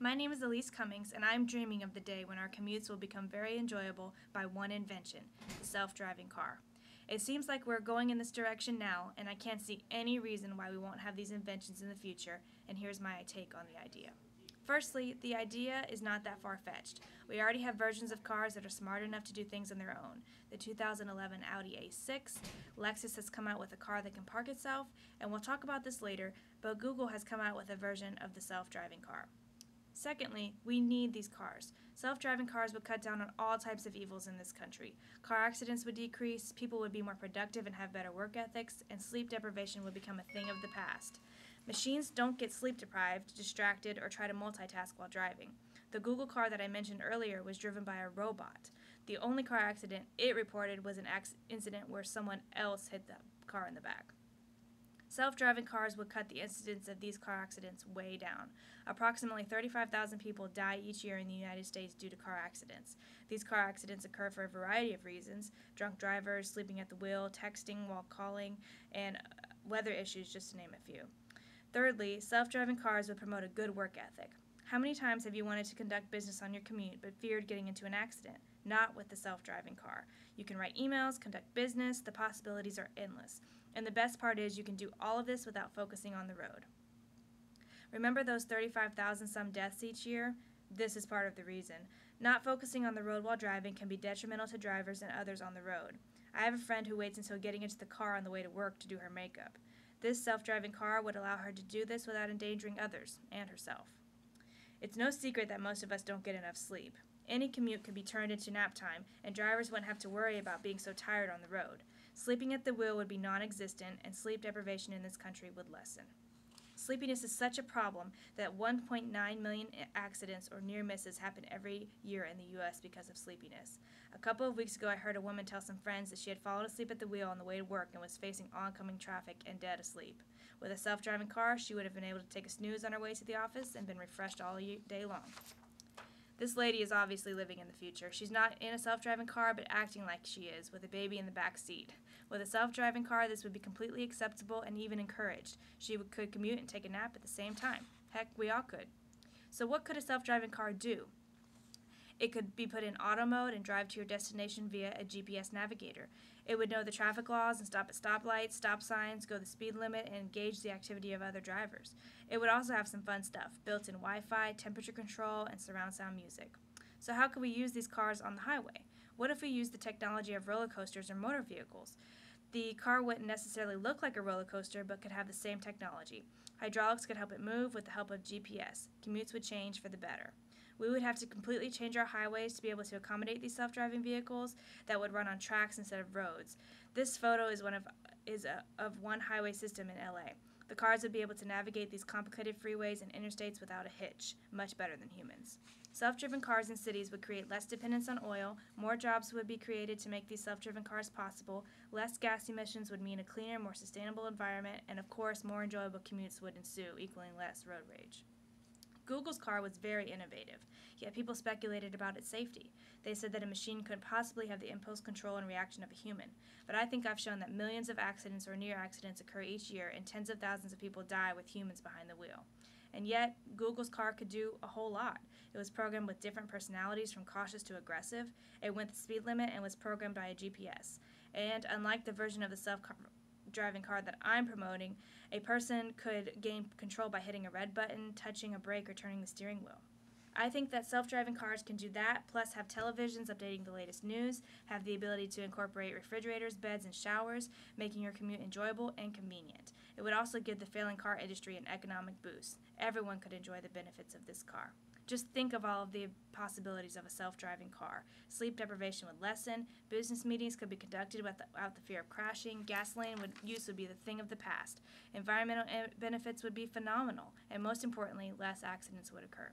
My name is Elise Cummings, and I'm dreaming of the day when our commutes will become very enjoyable by one invention, the self-driving car. It seems like we're going in this direction now, and I can't see any reason why we won't have these inventions in the future, and here's my take on the idea. Firstly, the idea is not that far-fetched. We already have versions of cars that are smart enough to do things on their own. The 2011 Audi A6, Lexus has come out with a car that can park itself, and we'll talk about this later, but Google has come out with a version of the self-driving car. Secondly, we need these cars. Self-driving cars would cut down on all types of evils in this country. Car accidents would decrease, people would be more productive and have better work ethics, and sleep deprivation would become a thing of the past. Machines don't get sleep deprived, distracted, or try to multitask while driving. The Google car that I mentioned earlier was driven by a robot. The only car accident it reported was an incident where someone else hit the car in the back. Self-driving cars would cut the incidence of these car accidents way down. Approximately 35,000 people die each year in the United States due to car accidents. These car accidents occur for a variety of reasons: drunk drivers, sleeping at the wheel, texting while calling, and weather issues, just to name a few. Thirdly, self-driving cars would promote a good work ethic. How many times have you wanted to conduct business on your commute but feared getting into an accident? Not with the self-driving car. You can write emails, conduct business, the possibilities are endless. And the best part is you can do all of this without focusing on the road. Remember those 35,000 some deaths each year? This is part of the reason. Not focusing on the road while driving can be detrimental to drivers and others on the road. I have a friend who waits until getting into the car on the way to work to do her makeup. This self-driving car would allow her to do this without endangering others and herself. It's no secret that most of us don't get enough sleep. Any commute could be turned into nap time, and drivers wouldn't have to worry about being so tired on the road. Sleeping at the wheel would be non-existent, and sleep deprivation in this country would lessen. Sleepiness is such a problem that 1.9 million accidents or near misses happen every year in the U.S. because of sleepiness. A couple of weeks ago, I heard a woman tell some friends that she had fallen asleep at the wheel on the way to work and was facing oncoming traffic and dead asleep. With a self-driving car, she would have been able to take a snooze on her way to the office and been refreshed all day long. This lady is obviously living in the future. She's not in a self-driving car, but acting like she is, with a baby in the back seat. With a self-driving car, this would be completely acceptable and even encouraged. She could commute and take a nap at the same time. Heck, we all could. So what could a self-driving car do? It could be put in auto mode and drive to your destination via a GPS navigator. It would know the traffic laws and stop at stoplights, stop signs, go the speed limit, and gauge the activity of other drivers. It would also have some fun stuff: built-in Wi-Fi, temperature control, and surround sound music. So how could we use these cars on the highway? What if we use the technology of roller coasters or motor vehicles? The car wouldn't necessarily look like a roller coaster, but could have the same technology. Hydraulics could help it move with the help of GPS. Commutes would change for the better. We would have to completely change our highways to be able to accommodate these self-driving vehicles that would run on tracks instead of roads. This photo is of one highway system in LA. The cars would be able to navigate these complicated freeways and interstates without a hitch, much better than humans. Self-driven cars in cities would create less dependence on oil, more jobs would be created to make these self-driven cars possible, less gas emissions would mean a cleaner, more sustainable environment, and of course, more enjoyable commutes would ensue, equaling less road rage. Google's car was very innovative, yet people speculated about its safety. They said that a machine couldn't possibly have the impulse control and reaction of a human. But I think I've shown that millions of accidents or near accidents occur each year, and tens of thousands of people die with humans behind the wheel. And yet, Google's car could do a whole lot. It was programmed with different personalities from cautious to aggressive. It went the speed limit and was programmed by a GPS. And unlike the version of the self-driving car that I'm promoting, a person could gain control by hitting a red button, touching a brake, or turning the steering wheel. I think that self-driving cars can do that, plus have televisions updating the latest news, have the ability to incorporate refrigerators, beds, and showers, making your commute enjoyable and convenient. It would also give the failing car industry an economic boost. Everyone could enjoy the benefits of this car. Just think of all of the possibilities of a self-driving car. Sleep deprivation would lessen, business meetings could be conducted without the fear of crashing, gasoline use would be the thing of the past, environmental benefits would be phenomenal, and most importantly, less accidents would occur.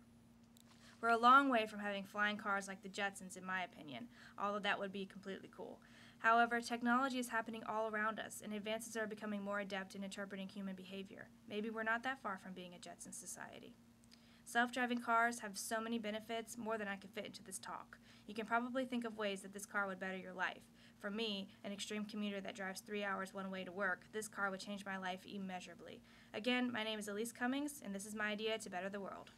We're a long way from having flying cars like the Jetsons, in my opinion, although that would be completely cool. However, technology is happening all around us, and advances are becoming more adept in interpreting human behavior. Maybe we're not that far from being a Jetson society. Self-driving cars have so many benefits, more than I could fit into this talk. You can probably think of ways that this car would better your life. For me, an extreme commuter that drives 3 hours one way to work, this car would change my life immeasurably. Again, my name is Elise Cummings, and this is my idea to better the world.